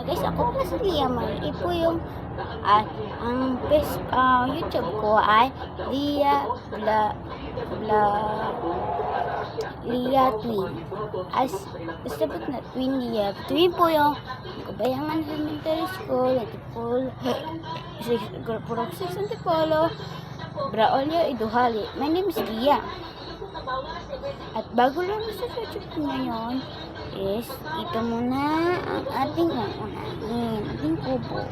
Guys, ako pala si Liam. Ipo yung ang YouTube ko ay Lia Twin. As sabot na Twin Lia. Twin po yung Kabayangan Elementary School, Antipolo, Purok 6 Antipolo, Braulio Iduhali. My name is Lia. At bago lang sa YouTube ko ngayon is ito muna ang ating uunahin. Ating kubo.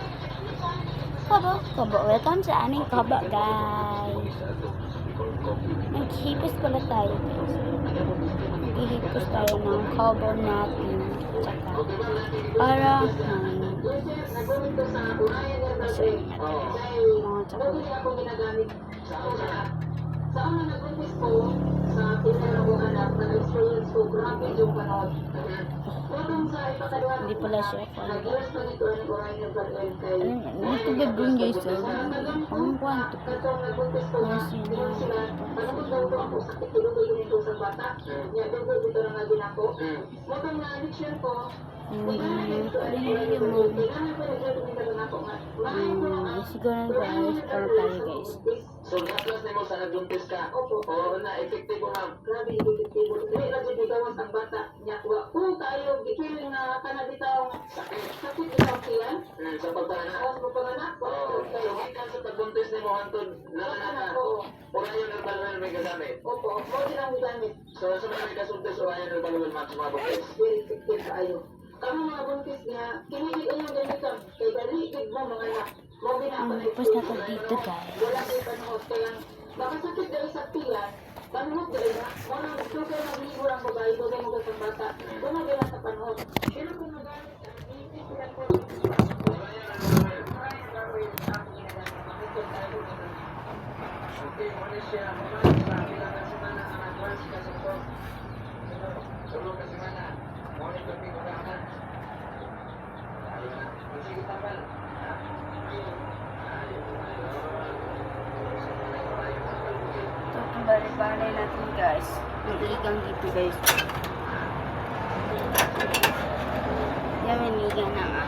Kubo. Welcome sa aming kubo, guys. Naghihipos pala tayo, guys. Naghihipos tayo ng kubo natin. Tsaka, para pasayin natin. Mga tsaka. Saan na nag-office ko sa pinalabuhan na experience ko, grabe yung panahon. Hindi pala siya. Nag-ilas pa nito ang oray ng pag-el kay... Dito bedroom guys, ang kwanto po. Katong nag-office ko na, pinong sila, panabot daw ko ako sa kitilugoy ganito sa bata. Niya, dugo dito na nga din ako. Motong na addiction ko, siguro guys, para tayo guys. So, naklas na mo sa nag-umpis ka? Opo. Oo na, epektibo ma'am. Grabe, epektibo. Hindi lang din bitawan ang bata. Niya, kung tayo, gikiling na kanabitaw sakit bitaw siya. Sa pagpana? Oo, sa pagpana. Oo. Lumikan sa pag-umpis ni mo, Anton, na oo. Orayon ng balwal may gagamit? Opo. Oo, din ang gamit. So, sa mga may kasuntis, orayon ng balwal, ma'am, sa mga bumpis? Very effective tayo. Kami mga buntis niya, kinilig ayong gamitan. Kaya daligid mo mga anak. Tapos na to dito guys. Wala kayo panahot. Kaya baka sakit dahil sa tiyan, panahot dahil na, muna gusto kayo magligo ang babae, huwag kayo mga bata. Kung magala sa panahot. Pero kung magalit ka, hindi sila ko. Okay, muna siya. Muna sa kailangan semana ang advance kasi ito. Tulong ka semana. Monitor ko na naman. Sige tabal. Ito ang bari-bari natin guys. Niligang dito guys. Yan may ligang na nga.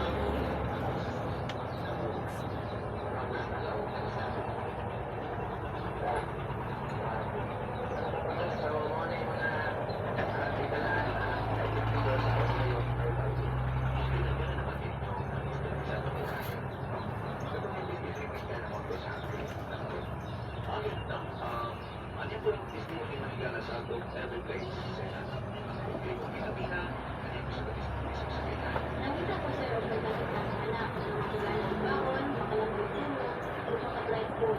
Nakita ko sir, ang pagkakita ng anak ng mga kilalang baon, makalambot nilo, o makadrive po.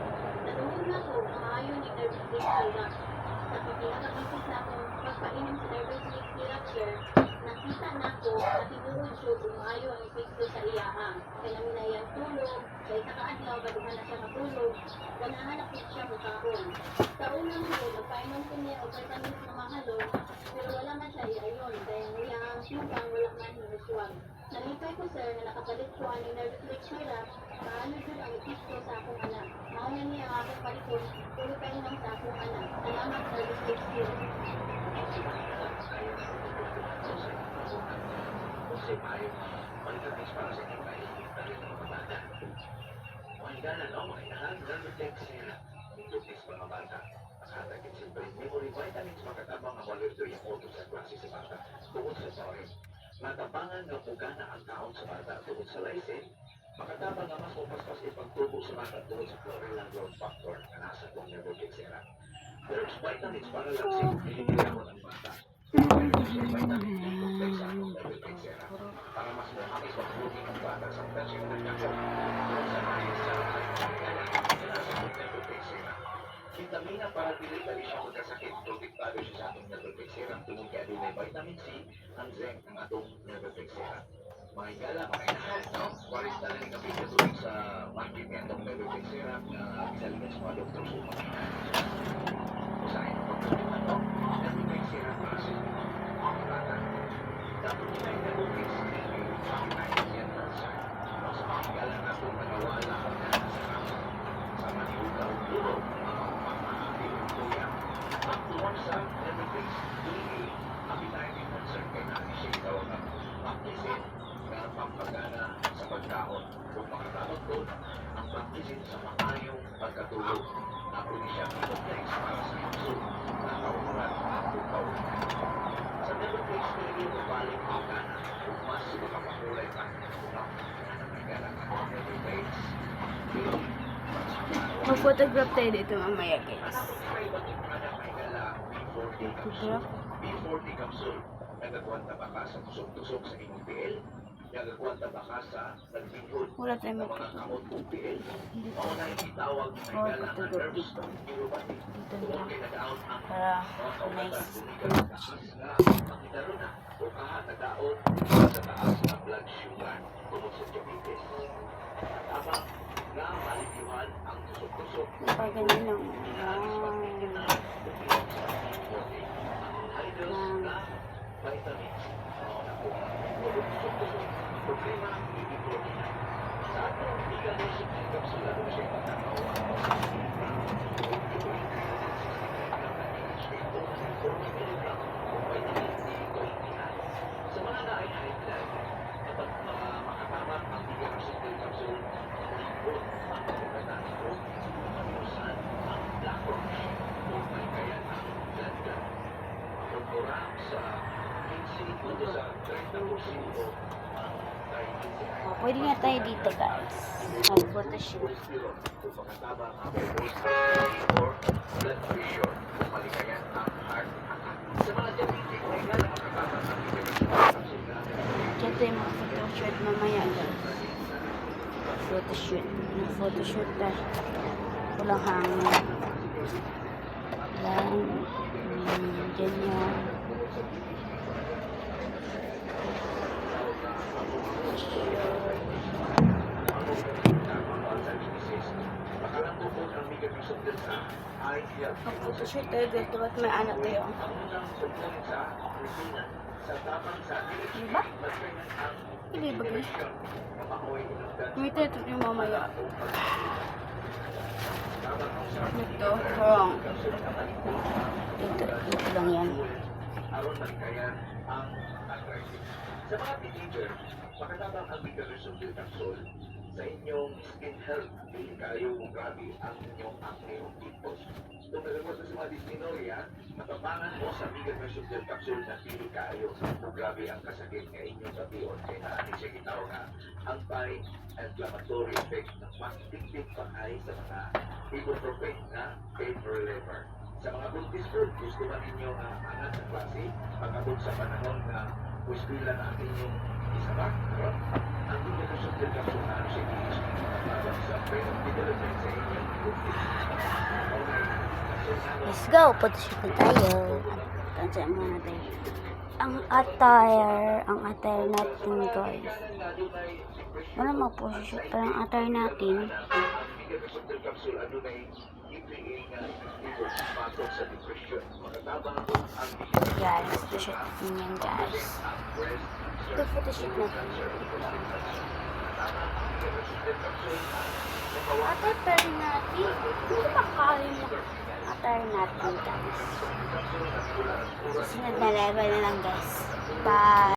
Natungkol na ko, maayon ni nervous leak syrup. Sa pagkakabisip na ko, magpainom sa nervous leak syrup sir, nakita na ko, natigurod siya kung maayo ang epekto sa iyahang. Kaya minayang tulog, kaya nakaadlaw, baduhan na siya matulog, ganahanap ko siya mukahon. Sa unang ko, magpainom ko niya o vitamins na mahalo, pero wala man siya iayon, dahil niyang siyupang wala man hinuswag. Nalipay ko sir na nakapalit ko ang nervous leak syrup, paano dyan ang epekto sa akong anak. Mauna niya ang akong palikon, tuloy pa inom sa akong anak. Salamat nervous leak syrup. Kasi tayo pagdating para sa inyong kahilig na rin ng mga bata. Mga higala, no? Mga higala, nag-reflect sila. Nutritis mga bata. Nakatagin siyempre, memory vitamins makatabang ang walito yung auto sa klase sa bata. Tungkol sa sorry. Matabangan ng pugana ang taon sa bata tungkol sa lysine. Makatabang nga mas upaspas ipagtubo sa bata tungkol sa chlorella growth factor na nasa kong nervotexera. There's vitamins para lang sa pinigyan ng bata. Para mas mahapis mag-moving ang bata sa presyon ng kakot. Sa maayos sa vitamina para dili siya magkasakit. Protektado siya sa atong nervotexera tungkol kaya din may vitamin C ang zinc ng atong nervotexera. Mga higala, mga inahan, no? 40 na rin kami katulog sa market niya atong nervotexera na pinaligan sa mga doktor sa mga inahan. Usahin ang pagkakiman, no? Nervotexera para sa mga bata. Dapat nila yung nervotexera sa mga yan cancer. Sa mga higala na itong nagawala sa maniugaw tulog. Actual sa everything, hindi appetite and concern kay natin siya ikaw ng practice na pampagana Ito, ang practicein sa maayong pagkatulog na pwede siya i-complex para sa kapsul na kaukulan at tukaw. Sa never place pwede mo balik ang gana kung mas makapakulay pa ng tukaw na may gana ka never place. Mag-photograph tayo dito mamaya, guys. Photograph? B40 capsule. Nagagwanta ba ka sa tusok-tusok sa inyong PL? Nagagwanta ba ka sa nagbihod Wala tayong ng mga kamot ng PL? O na itawag na Oh, igala ng photograph nerves, dito. neuropathy. Dito Tungkol lang. kay nag-out ang Para mga kaugatan, nice. bumigal ng taas na makitaro na o kahatagaon sa taas ng blood sugar tungkol sa diabetes. Tama na malipiwan ang tusok-tusok Pag ganun lang. inalis pagtitin na uminom sa B40. Ang high-dose na vitamins o nakuha o tusok-tusok problema ang B40 na. Sa atong veganism ng kapsula doon siya patanaw ang sa sa mga high blood, kapag makatama ang veganism ng kapsul, malibot ang pagkakata nito, mamiusan ang black rush o may kaya ang blood clot. Pagkurang sa 15 o sa 30% ang triglyceride. Oh, pwede na tayo dito, guys. Mag-photoshoot. Cholesterol o pagkatama ang levels or blood pressure o malikayan ang heart attack. Sa mga diabetic, may gana makakama ang veganism ng kapsul na Diyan tayo mag-photoshoot mamaya, guys. Photoshoot. Photoshoot tayo. Walang hangin. Yan. Diyan yan. Mag-photoshoot tayo dito. Ba't may anak tayo? Diba? Hindi ba, guys? May tayo yung mamaya. Ito, wrong. Dito lang yan. Aron malikayan ang arthritis. Sa mga teenager, makatabang ang Vigarism capsule sa inyong skin health. Hindi kayo kung grabe ang inyong acne o pimples. Kung nalagwas sa mga dysmenorrhea, matapangan mo sa Vigarism capsule na pili kayo kung grabe ang kasakit ng inyong gabion. Kaya natin siya gitawag na anti-inflammatory effect ng mas tigtig pa ay sa mga ibuprofen na pain reliever. Sa mga buntis po, gusto ba ninyo na angat sa klase pagkabot sa panahon na wiskwila na ang inyong isama? Karon, ang Vigarism capsule na siya para sa prenatal development sa inyong buntis. Let's go! Photoshoot na tayo. Tansya muna tayo. Ang attire natin, guys. Wala mag-photoshoot pa ng attire natin. Guys, photoshoot natin yan, guys. Ito photoshoot natin. Attire natin. Ito ba kaya mo? Attire natin, guys. Susunod na level na lang, guys. Bye!